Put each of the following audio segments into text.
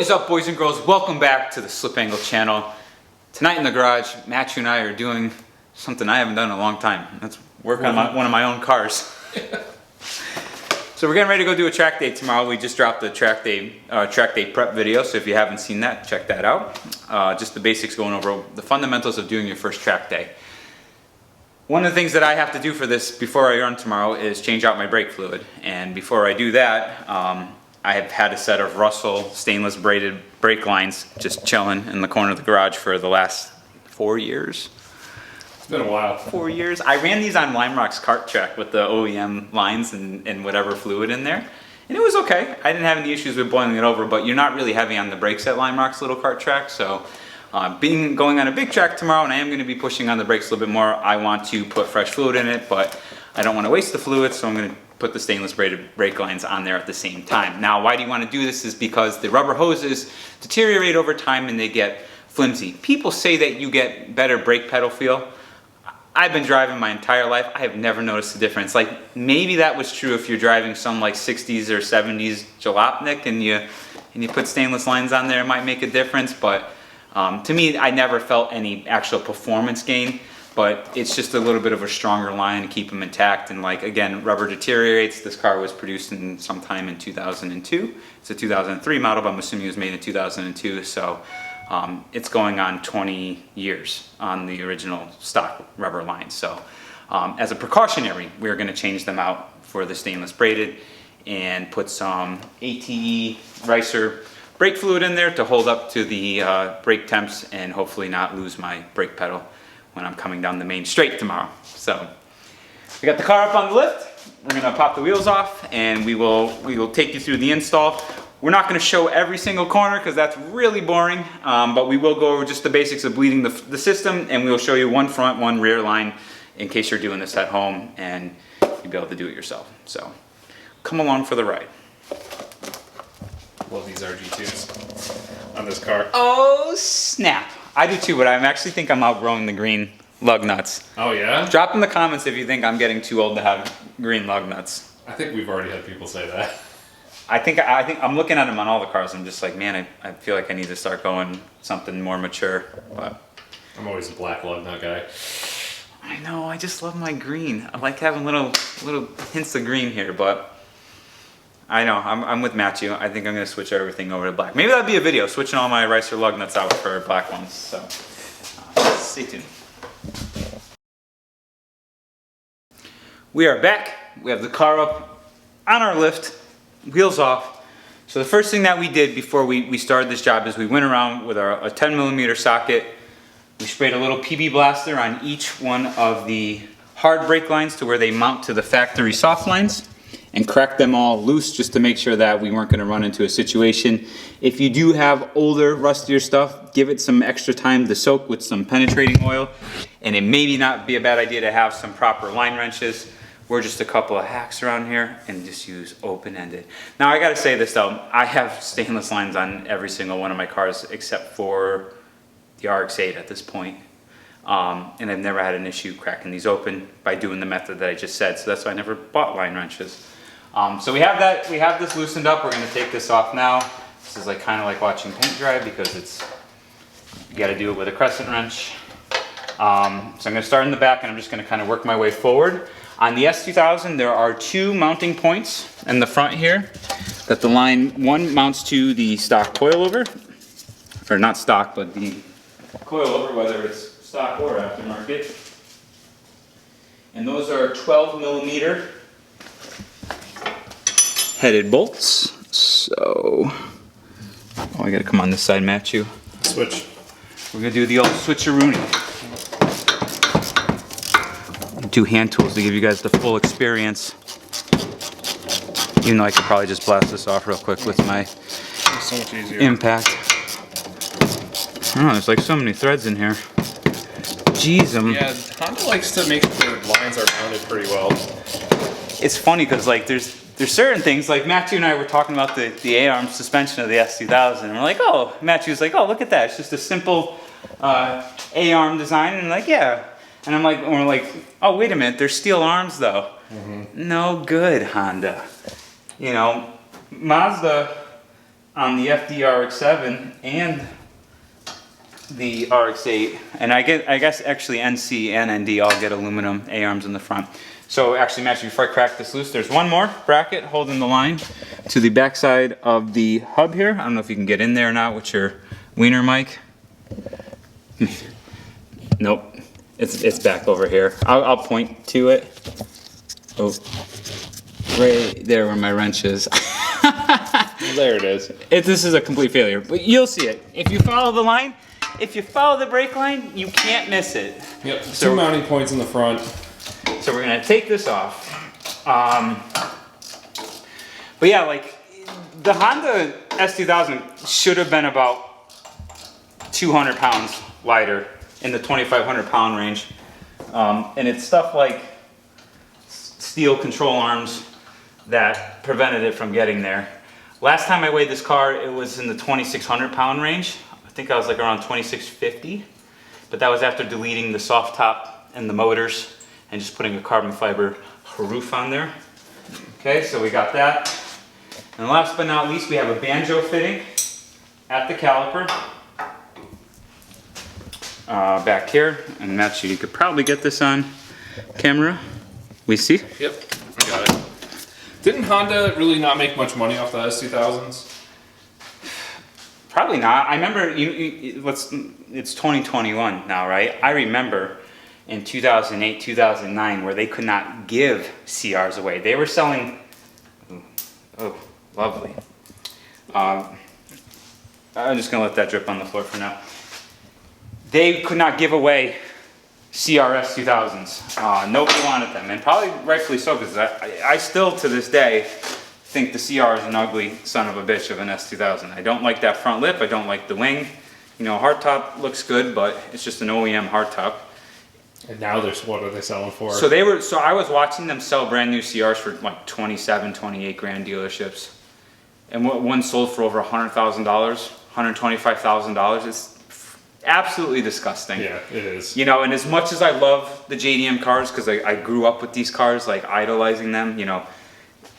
is up, boys and girls? Welcome back to the Slip Angle channel. Tonight in the garage, Matthew and I are doing something I haven't done in a long time. That's work on one of my own cars. So we're getting ready to go do a track day tomorrow. We just dropped the track day prep video, so if you haven't seen that, check that out. Just the basics, going over the fundamentals of doing your first track day. One of the things that I have to do for this before I run tomorrow is change out my brake fluid. And before I do that, I have had a set of Russell stainless braided brake lines just chilling in the corner of the garage for the last 4 years. It's been a while. 4 years. I ran these on Lime Rock's kart track with the OEM lines and whatever fluid in there. And it was okay. I didn't have any issues with boiling it over, but you're not really heavy on the brakes at Lime Rock's little kart track. So going on a big track tomorrow, and I am going to be pushing on the brakes a little bit more, I want to put fresh fluid in it, but I don't want to waste the fluid, so I'm going to put the stainless braided brake lines on there at the same time. Now, why do you want to do this is because the rubber hoses deteriorate over time and they get flimsy. People say that you get better brake pedal feel. I've been driving my entire life. I have never noticed a difference. Like, maybe that was true if you're driving some like 60s or 70s Jalopnik and you put stainless lines on there, it might make a difference, but to me, I never felt any actual performance gain. But it's just a little bit of a stronger line to keep them intact. And like, again, rubber deteriorates. This car was produced sometime in 2002. It's a 2003 model, but I'm assuming it was made in 2002. So it's going on 20 years on the original stock rubber line. So as a precautionary, we're going to change them out for the stainless braided and put some ATE Ricer brake fluid in there to hold up to the brake temps and hopefully not lose my brake pedal when I'm coming down the main straight tomorrow. So we got the car up on the lift. We're gonna pop the wheels off and we will take you through the install. We're not gonna show every single corner because that's really boring, but we will go over just the basics of bleeding the system, and we will show you one front, one rear line in case you're doing this at home and you'll be able to do it yourself. So come along for the ride. Love these RG2s on this car. Oh snap. I do too, but I actually think I'm outgrowing the green lug nuts. Oh yeah? Drop in the comments if you think I'm getting too old to have green lug nuts. I think we've already had people say that. I think I'm looking at them on all the cars. I'm just like, man, I feel like I need to start going something more mature. But I'm always a black lug nut guy. I know, I just love my green. I like having little hints of green here, but I know, I'm with Matthew. I think I'm going to switch everything over to black. Maybe that'd be a video, switching all my Ricer lug nuts out for black ones. So, stay tuned. We are back. We have the car up on our lift, wheels off. So the first thing that we did before we started this job is we went around with a 10mm socket. We sprayed a little PB blaster on each one of the hard brake lines to where they mount to the factory soft lines, and crack them all loose just to make sure that we weren't going to run into a situation. If you do have older, rustier stuff, give it some extra time to soak with some penetrating oil, and it maybe not be a bad idea to have some proper line wrenches. We're just a couple of hacks around here and just use open-ended. Now I gotta say this though, I have stainless lines on every single one of my cars except for the RX-8 at this point. And I've never had an issue cracking these open by doing the method that I just said, so that's why I never bought line wrenches. So we have this loosened up. We're going to take this off now. This is like kind of like watching paint dry because you got to do it with a crescent wrench. So I'm going to start in the back and I'm just going to kind of work my way forward. On the S2000 there are two mounting points in the front here that the one mounts to the stock coilover, or not stock but the coilover, whether it's stock or aftermarket. And those are 12mm headed bolts. So, I gotta come on this side, Matthew. Switch. We're gonna do the old switcheroony. Do hand tools to give you guys the full experience. Even though I could probably just blast this off real quick with my So much easier. impact. Oh, there's like so many threads in here. Jeez, Yeah, Honda likes to make sure their lines are mounted pretty well. It's funny because like there's certain things, like Matthew and I were talking about the A-arm suspension of the S2000, and we're like, oh, Matthew's like, oh, look at that, it's just a simple A-arm design, and like, yeah. And I'm like, we're like, oh, wait a minute, they're steel arms though. No good, Honda. You know, Mazda on the FD RX-7 and the RX-8, and I guess actually NC and ND all get aluminum A-arms in the front. So actually, Matthew, before I crack this loose, there's one more bracket holding the line to the backside of the hub here. I don't know if you can get in there or not with your wiener mic. Nope, it's back over here. I'll point to it. Oh, right there where my wrench is. There it is. This is a complete failure, but you'll see it. If you follow the line, if you follow the brake line, you can't miss it. Yep, two mounting points in the front. So we're gonna take this off. But yeah, like the Honda S2000 should have been about 200 pounds lighter in the 2,500 pound range. And it's stuff like steel control arms that prevented it from getting there. Last time I weighed this car, it was in the 2,600 pound range. I think I was like around 2,650, but that was after deleting the soft top and the motors and just putting a carbon fiber roof on there. Okay, so we got that. And last but not least, we have a banjo fitting at the caliper. Back here, and Matthew, you could probably get this on camera. We see? Yep, I got it. Didn't Honda really not make much money off the S2000s? Probably not. I remember, it's 2021 now, right? I remember in 2008, 2009, where they could not give CRs away. They were selling, oh, lovely. I'm just gonna let that drip on the floor for now. They could not give away CRS 2000s. Nobody wanted them, and probably rightfully so, because I still, to this day, think the CR is an ugly son of a bitch of an S2000. I don't like that front lip, I don't like the wing. You know, hardtop looks good, but it's just an OEM hardtop. And now what are they selling for? So I was watching them sell brand new CRs for like 27, 28 grand dealerships. And one sold for over $100,000, $125,000. It's absolutely disgusting. Yeah, it is. You know, and as much as I love the JDM cars, because I grew up with these cars, like idolizing them, you know,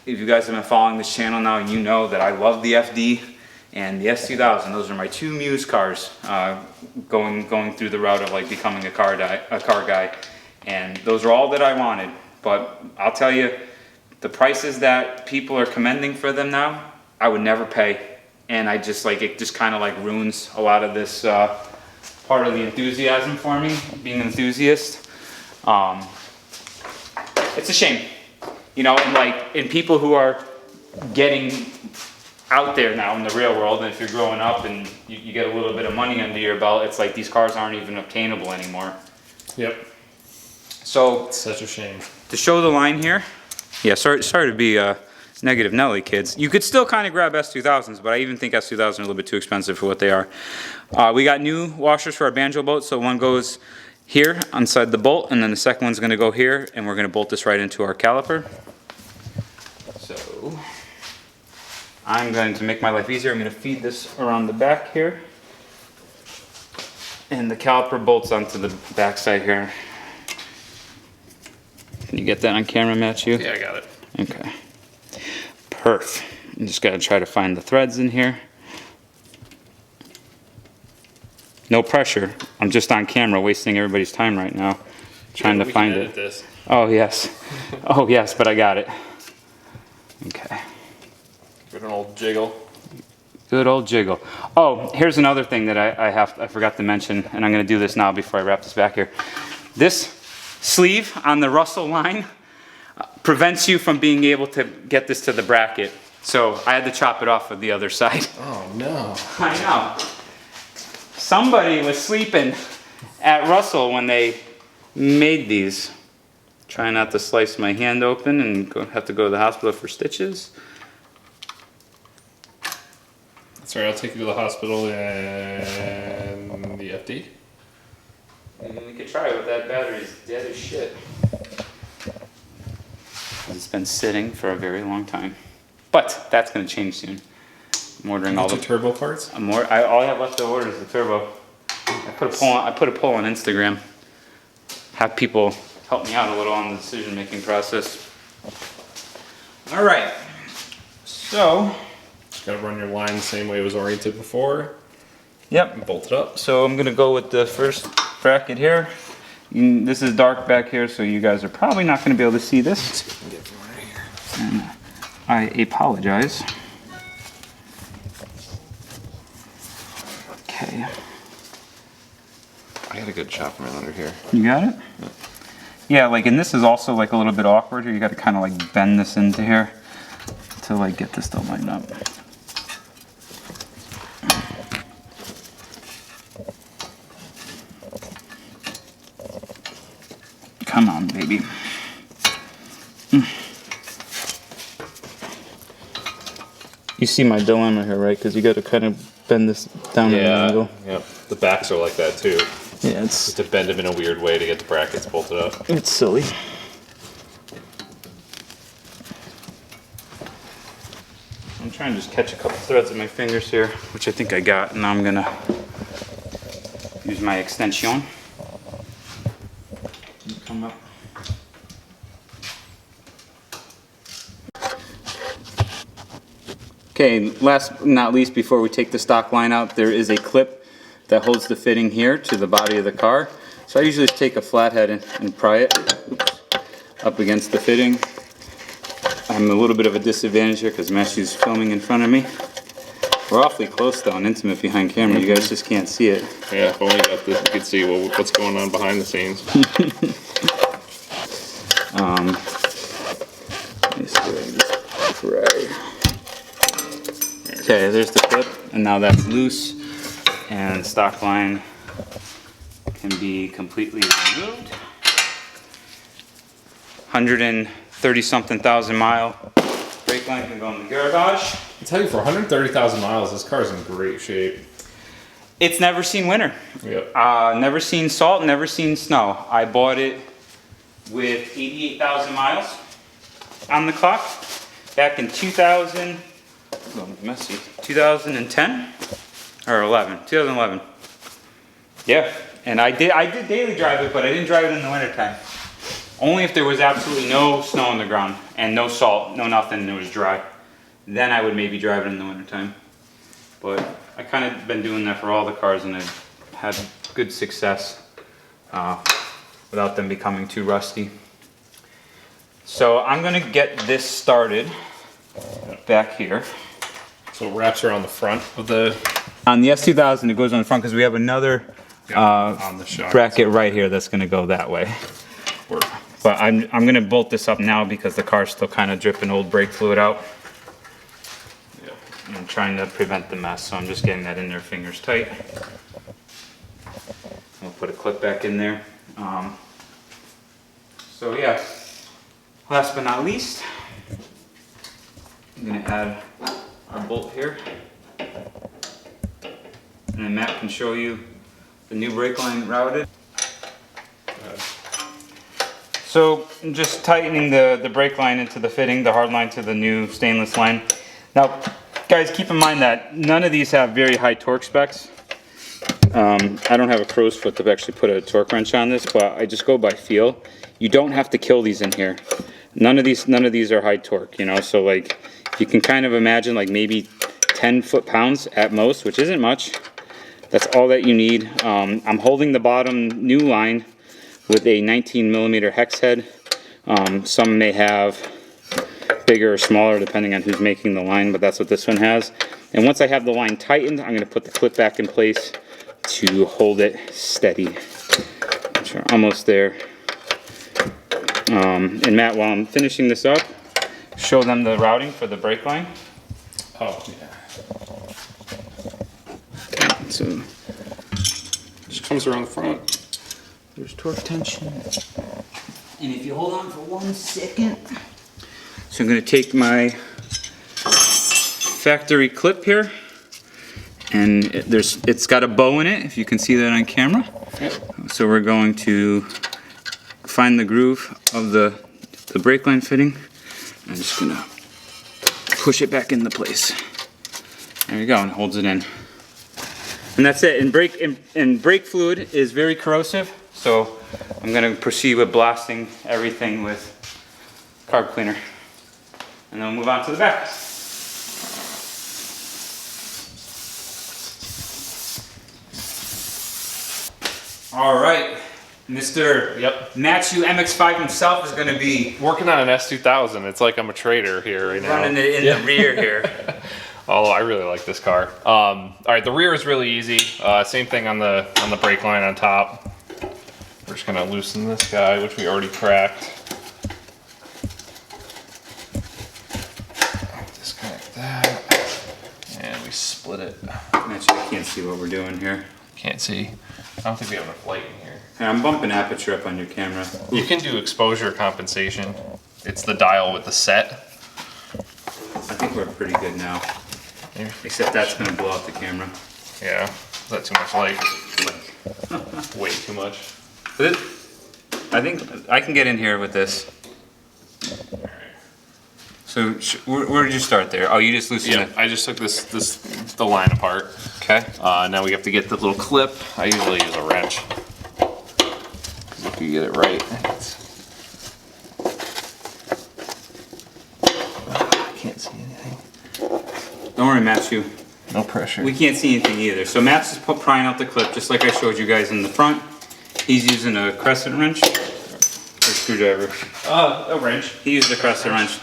if you guys have been following this channel now, you know that I love the FD and the S2000. Those are my two muse cars, going through the route of like becoming a car guy, and those are all that I wanted. But I'll tell you, the prices that people are commending for them now, I would never pay, and I just like it just kind of like ruins a lot of this part of the enthusiasm for me, being an enthusiast. It's a shame, you know, and people who are getting out there now in the real world, and if you're growing up and you get a little bit of money under your belt, it's like these cars aren't even obtainable anymore. Yep. So it's such a shame. To show the line here, yeah, sorry to be negative Nelly, kids. You could still kind of grab S2000s, but I even think S2000s are a little bit too expensive for what they are. We got new washers for our banjo bolt, so one goes here inside the bolt, and then the second one's going to go here, and we're going to bolt this right into our caliper. So I'm going to make my life easier. I'm going to feed this around the back here, and the caliper bolts onto the back side here. Can you get that on camera, Matthew? Yeah, I got it. Okay. Perf. I'm just gotta try to find the threads in here. No pressure. I'm just on camera wasting everybody's time right now trying to find it. This. Oh yes. Oh yes, but I got it. Okay. Give it an old jiggle. Good old jiggle. Oh, here's another thing that I forgot to mention, and I'm gonna do this now before I wrap this back here. This sleeve on the Russell line prevents you from being able to get this to the bracket. So I had to chop it off of the other side. Oh no. I know. Somebody was sleeping at Russell when they made these. Trying not to slice my hand open and have to go to the hospital for stitches. That's right, I'll take you to the hospital and the FD. We could try it, but that battery's dead as shit. It's been sitting for a very long time. But that's going to change soon. I'm ordering all the turbo parts. All I have left to order is the turbo. I put a poll on Instagram. Have people help me out a little on the decision-making process. All right. So, gotta run your line the same way it was oriented before. Yep. And bolt it up. So I'm gonna go with the first bracket here. This is dark back here, so you guys are probably not gonna be able to see this. And I apologize. Okay. I got a good chopping under here. You got it? Yeah, like, and this is also like a little bit awkward here. You gotta kind of like bend this into here to like get this to line up. Come on, baby. You see my dilemma here, right? Because you got to kind of bend this down at an angle. Yep. The backs are like that too. Yeah, it's To bend them in a weird way to get the brackets bolted up. it's silly. I'm trying to just catch a couple threads with my fingers here, which I think I got, and now I'm gonna use my extension. Come up. Okay, last but not least, before we take the stock line out, there is a clip that holds the fitting here to the body of the car. So I usually just take a flathead and pry it up against the fitting. I'm a little bit of a disadvantage here because Matthew's filming in front of me. We're awfully close though and intimate behind camera. You guys just can't see it. Yeah, if only you got this, you could see what's going on behind the scenes. Okay, there's the clip, and now that's loose, and stock line can be completely removed. 130 something thousand mile brake line can go in the garage. I tell you, for 130,000 miles, this car's in great shape. It's never seen winter. Yep. Never seen salt, never seen snow. I bought it with 88,000 miles on the clock back in 2000. Oh, messy. 2010 or 2011. Yeah, and I did daily drive it, but I didn't drive it in the wintertime. Only if there was absolutely no snow on the ground and no salt, no nothing, and it was dry. Then I would maybe drive it in the wintertime. But I kind of been doing that for all the cars, and I've had good success without them becoming too rusty. So I'm gonna get this started back here. So it wraps around the front of the... On the S2000, it goes on the front because we have another on the shock bracket right here that's gonna go that way. But I'm gonna bolt this up now because the car's still kind of dripping old brake fluid out. Yep. I'm trying to prevent the mess, so I'm just getting that in there, fingers tight. We'll put a clip back in there. So yeah, last but not least, I'm gonna add our bolt here. And then Matt can show you the new brake line routed. So I'm just tightening the brake line into the fitting, the hard line to the new stainless line. Now, guys, keep in mind that none of these have very high torque specs. I don't have a crow's foot to actually put a torque wrench on this, but I just go by feel. You don't have to kill these in here. None of these are high torque, you know, so like you can kind of imagine like maybe 10 foot-pounds at most, which isn't much. That's all that you need. I'm holding the bottom new line with a 19 millimeter hex head. Some may have bigger or smaller depending on who's making the line, but that's what this one has. And once I have the line tightened, I'm going to put the clip back in place to hold it steady. Which are almost there. And Matt, while I'm finishing this up, show them the routing for the brake line. Oh, yeah. So Just comes around the front. there's torque tension. And if you hold on for 1 second. So I'm going to take my factory clip here, and it's got a bow in it, if you can see that on camera. Yep. So we're going to find the groove of the brake line fitting. I'm just going to push it back into place. There you go, and it holds it in. And that's it. And brake fluid is very corrosive, so I'm going to proceed with blasting everything with carb cleaner. And then we'll move on to the back. All right, Mr. Yep. Matthew MX5 himself is going to be Working on an S2000. It's like I'm a trader here right now. running it in the rear here. Oh, I really like this car. All right, the rear is really easy. Same thing on the brake line on top. We're just gonna loosen this guy, which we already cracked. Disconnect that, and we split it. Actually, I can't see what we're doing here. Can't see. I don't think we have enough light in here. Hey, I'm bumping aperture up on your camera. You can do exposure compensation. It's the dial with the set. I think we're pretty good now. Except that's going to blow out the camera. Yeah. Is that too much light? Way too much. I think I can get in here with this. So where did you start there? Oh, you just loosened it. I just took the line apart. Okay. Now we have to get the little clip. I usually use a wrench. If you get it right. I can't see anything. Don't worry, Matthew. No pressure. We can't see anything either. So Matt's just prying out the clip, just like I showed you guys in the front. He's using a crescent wrench or screwdriver. A wrench. He used a crescent wrench.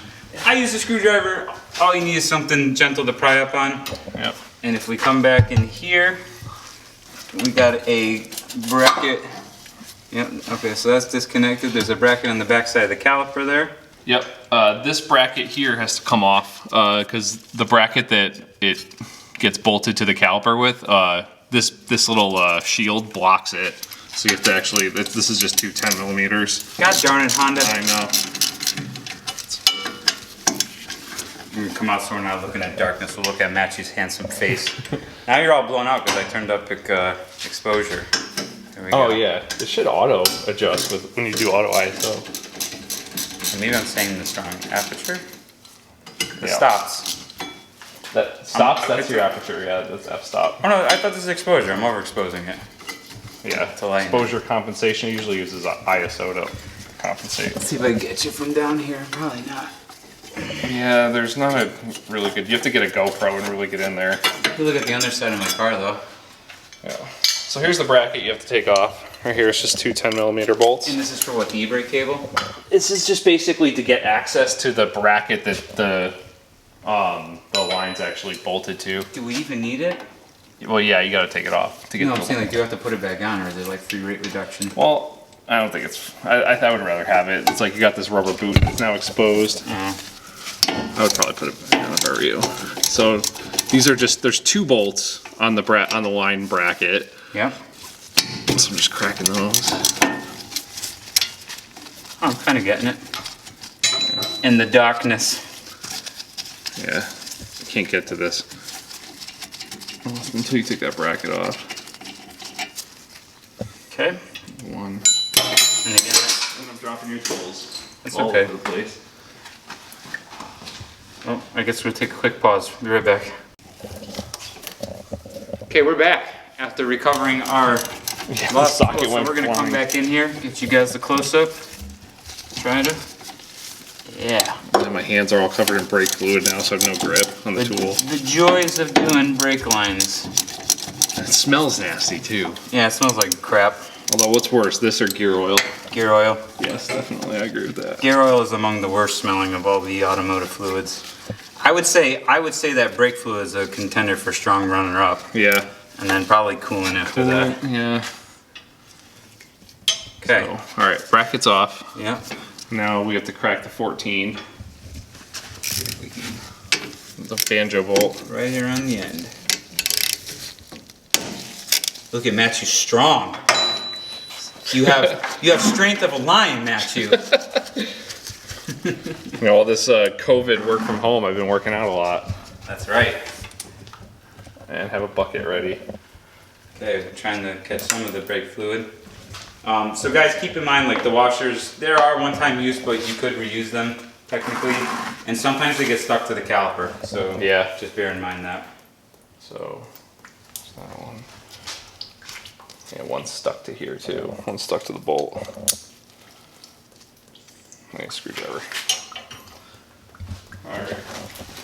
I use a screwdriver. All you need is something gentle to pry up on. Yep. And if we come back in here, we got a bracket. Yep. Okay, so that's disconnected. There's a bracket on the back side of the caliper there. Yep. This bracket here has to come off because the bracket that it gets bolted to the caliper with, this little shield blocks it. So you have to actually, this is just two 10 millimeters. God darn it, Honda. I know. We're gonna come out so we're not looking at darkness. We'll look at Matthew's handsome face. Now you're all blown out because I turned up exposure. There we go. Oh yeah, it should auto adjust when you do auto ISO. So maybe I'm saying the strong aperture. The Yeah. stops. That stops. That's your aperture. Yeah, that's f-stop. Oh no, I thought this is exposure. I'm overexposing it. Yeah, To lighten. exposure compensation usually uses ISO to compensate. Let's see if I can get you from down here. Probably not. Yeah, there's not a really good. You have to get a GoPro and really get in there. You look at the underside of my car though. Yeah. So here's the bracket you have to take off. Right here, it's just two 10 millimeter bolts. And this is for what, the e-brake cable? This is just basically to get access to the bracket that the line's actually bolted to. Do we even need it? Well, yeah, you got to take it off to get. No, I'm saying like, do you have to put it back on, or is it like free rate reduction? Well, I don't think it's. I would rather have it. It's like you got this rubber boot that's now exposed. I would probably put it back on if I were you. So these are just. There's two bolts on the line bracket. Yeah. So I'm just cracking those. I'm kind of getting it. In the darkness. Yeah, I can't get to this until you take that bracket off. Okay. One. And again, And I'm dropping your tools. That's all okay. over the place. oh, I guess we'll take a quick pause. Be right back. Okay, we're back after recovering our lost socket tool. So went we're gonna come flying. back in here, get you guys the close-up. Try to. Yeah. And my hands are all covered in brake fluid now, so I have no grip on the tool. The joys of doing brake lines. It smells nasty too. Yeah, it smells like crap. Although, what's worse, this or gear oil? Gear oil. Yes, definitely, I agree with that. Gear oil is among the worst smelling of all the automotive fluids. I would say that brake fluid is a contender for strong runner-up, Yeah. and then probably coolant after that. Yeah. Okay. So, all right, brackets off. Yeah. Now we have to crack the 14. The banjo bolt. Right here on the end. Look at Matthew, strong. You have strength of a lion, Matthew. You know, all this COVID work from home, I've been working out a lot. That's right. And have a bucket ready. Okay, we're trying to catch some of the brake fluid. So guys, keep in mind, like the washers, there are one-time use, but you could reuse them technically, and sometimes they get stuck to the caliper. So Yeah. just bear in mind that. So, there's that one. Yeah, one's stuck to here too. One's stuck to the bolt. I need a screwdriver. Alright.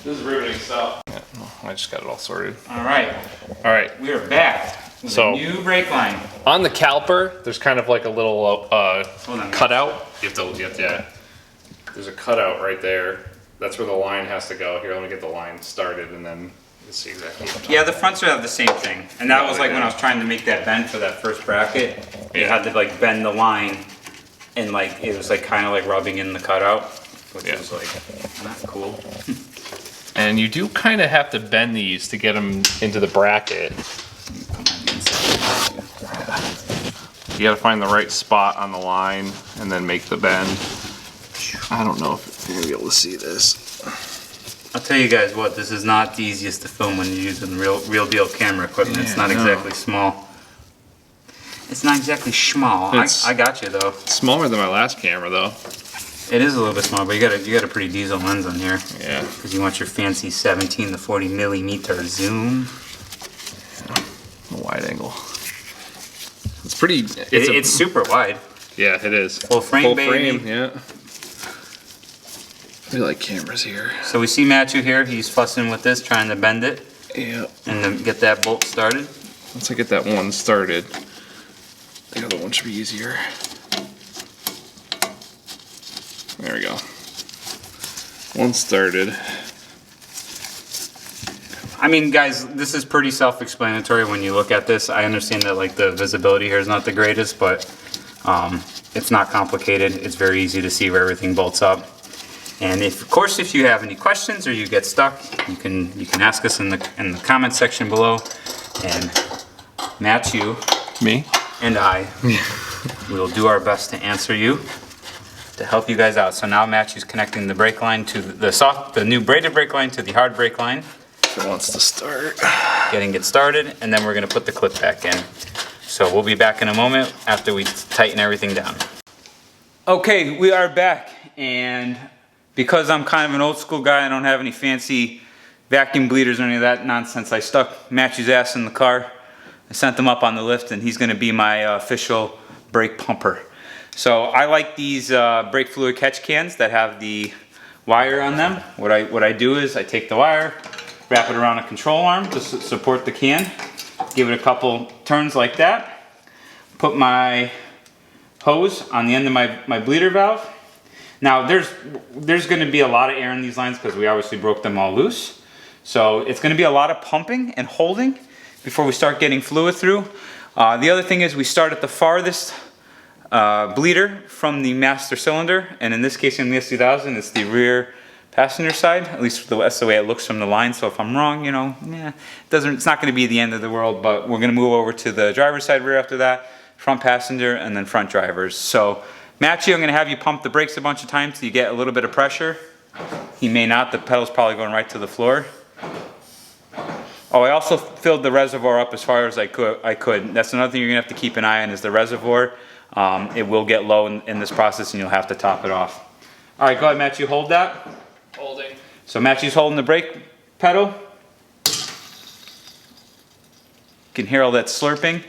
This is riveting stuff. Yeah, no, I just got it all sorted. All right, Alright. we are back. So new brake line. on the caliper, there's kind of like a little Hold on. cutout. Yeah. There's a cutout right there. That's where the line has to go. Here, let me get the line started and then you'll see exactly what I'm talking Yeah, the fronts would have the same thing. And that was like when I was trying to make that bend for that first bracket. You had to like bend the line and like it was like kind of like rubbing in the cutout, which Yeah. was like not cool. And you do kind of have to bend these to get them into the bracket. You gotta find the right spot on the line and then make the bend. I don't know if you're gonna be able to see this. I'll tell you guys what, this is not the easiest to film when you're using real deal camera equipment. It's not exactly small. It's not exactly schmall. I got you though. It's smaller than my last camera though. It is a little bit small, but you got a pretty diesel lens on here. Yeah. Because you want your fancy 17 to 40 millimeter zoom. A wide angle. It's pretty. It's super wide. Yeah, it is. Full frame, Full baby. frame, yeah. We like cameras here. So we see Matthew here. He's fussing with this, trying to bend it. Yeah. And then get that bolt started. Once I get that one started, the other one should be easier. There we go. One started. I mean, guys, this is pretty self-explanatory when you look at this. I understand that like the visibility here is not the greatest, but it's not complicated. It's very easy to see where everything bolts up. And of course, if you have any questions or you get stuck, you can ask us in the comment section below. And Matthew, Me? and I will do our best to answer you, to help you guys out. So now Matthew's connecting the brake line to the new braided brake line to the hard brake line. It wants to start. Getting it started, and then we're gonna put the clip back in. So we'll be back in a moment after we tighten everything down. Okay, we are back, and because I'm kind of an old school guy, I don't have any fancy vacuum bleeders or any of that nonsense. I stuck Matthew's ass in the car. I sent him up on the lift, and he's gonna be my official brake pumper. So I like these brake fluid catch cans that have the wire on them. What I do is I take the wire, wrap it around a control arm to support the can, give it a couple turns like that, put my hose on the end of my bleeder valve. Now there's going to be a lot of air in these lines because we obviously broke them all loose. So it's going to be a lot of pumping and holding before we start getting fluid through. The other thing is we start at the farthest bleeder from the master cylinder, and in this case in the S2000 it's the rear passenger side. At least that's the way it looks from the line. So if I'm wrong, you know, it's not going to be the end of the world. But we're going to move over to the driver's side rear after that, front passenger, and then front drivers. So Matthew, I'm going to have you pump the brakes a bunch of times so you get a little bit of pressure. He may not. The pedal's probably going right to the floor. Oh, I also filled the reservoir up as far as I could. That's another thing you're going to have to keep an eye on is the reservoir. It will get low in this process and you'll have to top it off. All right, go ahead, Matthew, hold that. Holding. So Matthew's holding the brake pedal. You can hear all that slurping.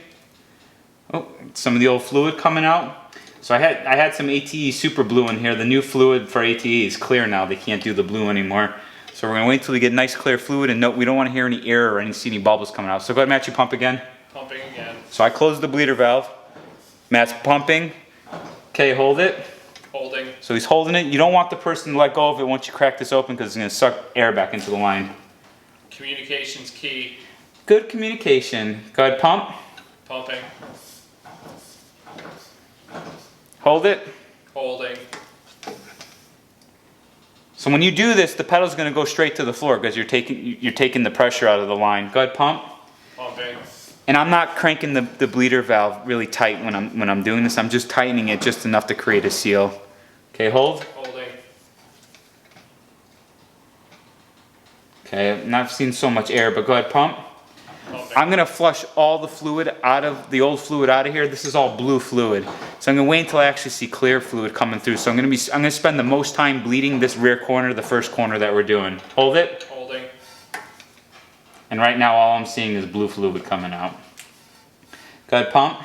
Oh, some of the old fluid coming out. So I had some ATE Super Blue in here. The new fluid for ATE is clear now. They can't do the blue anymore. So we're gonna wait until we get nice clear fluid, and we don't want to hear any air or see any bubbles coming out. So go ahead, Matthew, pump again. Pumping again. So I closed the bleeder valve. Matt's pumping. Okay, hold it. Holding. So he's holding it. You don't want the person to let go of it once you crack this open because it's going to suck air back into the line. Communication's key. Good communication. Go ahead, pump. Pumping. Hold it. Holding. So when you do this, the pedal's going to go straight to the floor because you're taking the pressure out of the line. Go ahead, pump. Pumping. And I'm not cranking the bleeder valve really tight when I'm doing this. I'm just tightening it just enough to create a seal. Okay, hold. Holding. Okay, I've not seen so much air, but go ahead, pump. Pumping. I'm gonna flush all the fluid out of the old fluid out of here. This is all blue fluid. So I'm gonna wait until I actually see clear fluid coming through. So I'm gonna spend the most time bleeding this rear corner, the first corner that we're doing. Hold it. Holding. And right now all I'm seeing is blue fluid coming out. Go ahead, pump.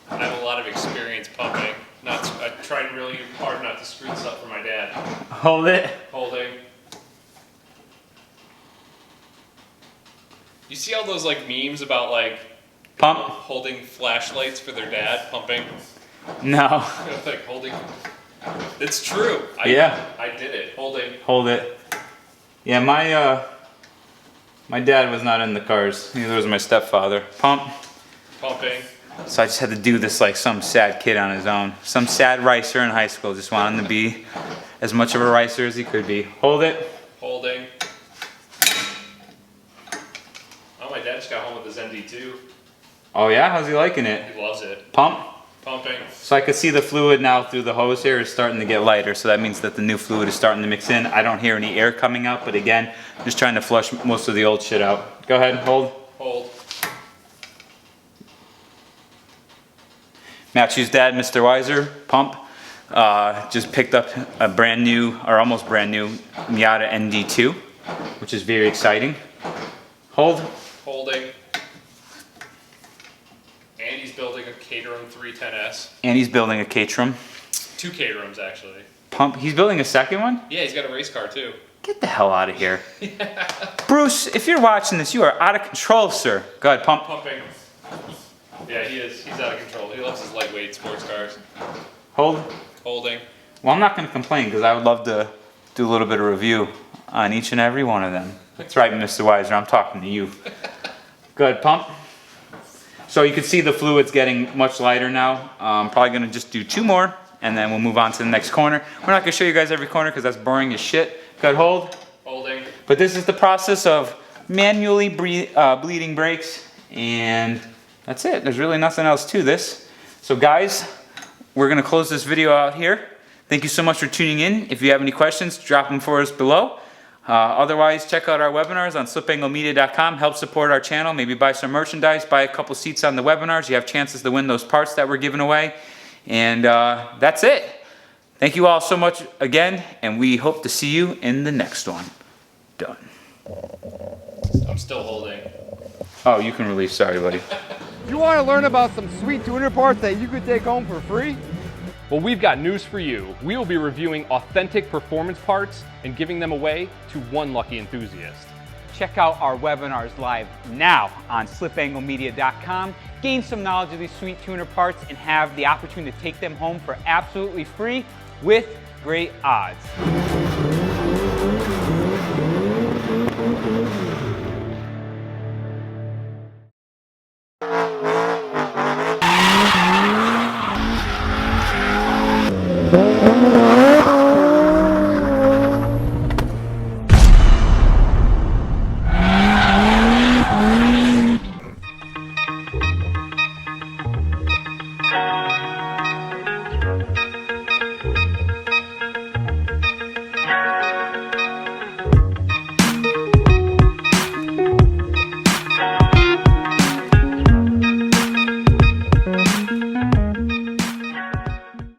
I have a lot of experience pumping. I tried really hard not to screw this up for my dad. Hold it. Holding. You see all those like memes about like Pump? holding flashlights for their dad, pumping? No. Like holding. It's true. I did it. Holding. Hold it. Yeah, my dad was not in the cars. Neither was my stepfather. Pump. Pumping. So I just had to do this like some sad kid on his own. Some sad ricer in high school just wanted to be as much of a ricer as he could be. Hold it. Holding. Oh, my dad just got home with his ND2. Oh yeah? How's he liking it? He loves it. Pump. Pumping. So I can see the fluid now through the hose here is starting to get lighter, so that means that the new fluid is starting to mix in. I don't hear any air coming out, but again, just trying to flush most of the old shit out. Go ahead, hold. Hold. Matthew's dad, Mr. Weiser, pump, just picked up a brand new, or almost brand new, Miata ND2, which is very exciting. Hold. Holding. And he's building a Caterham 310S. And he's building a Caterham. 2 Caterhams, actually. Pump. He's building a second one? Yeah, he's got a race car, too. Get the hell out of here. Bruce, if you're watching this, you are out of control, sir. Go ahead, pump. Pumping. Yeah, he is. He's out of control. He loves his lightweight sports cars. Hold. Holding. Well, I'm not going to complain because I would love to do a little bit of review on each and every one of them. That's right, Mr. Weiser, I'm talking to you. Go ahead, pump. So you can see the fluid's getting much lighter now. I'm probably going to just do 2 more and then we'll move on to the next corner. We're not going to show you guys every corner because that's boring as shit. Go ahead, hold. Holding. But this is the process of manually bleeding brakes, and that's it. There's really nothing else to this. So guys, we're going to close this video out here. Thank you so much for tuning in. If you have any questions, drop them for us below. Otherwise, check out our webinars on slipanglemedia.com. Help support our channel. Maybe buy some merchandise, buy a couple seats on the webinars. You have chances to win those parts that we're giving away. And that's it. Thank you all so much again, and we hope to see you in the next one. Done. I'm still holding. Oh, you can release. Sorry, buddy. You want to learn about some sweet tuner parts that you could take home for free? Well, we've got news for you. We will be reviewing authentic performance parts and giving them away to one lucky enthusiast. Check out our webinars live now on slipanglemedia.com. Gain some knowledge of these sweet tuner parts and have the opportunity to take them home for absolutely free with great odds.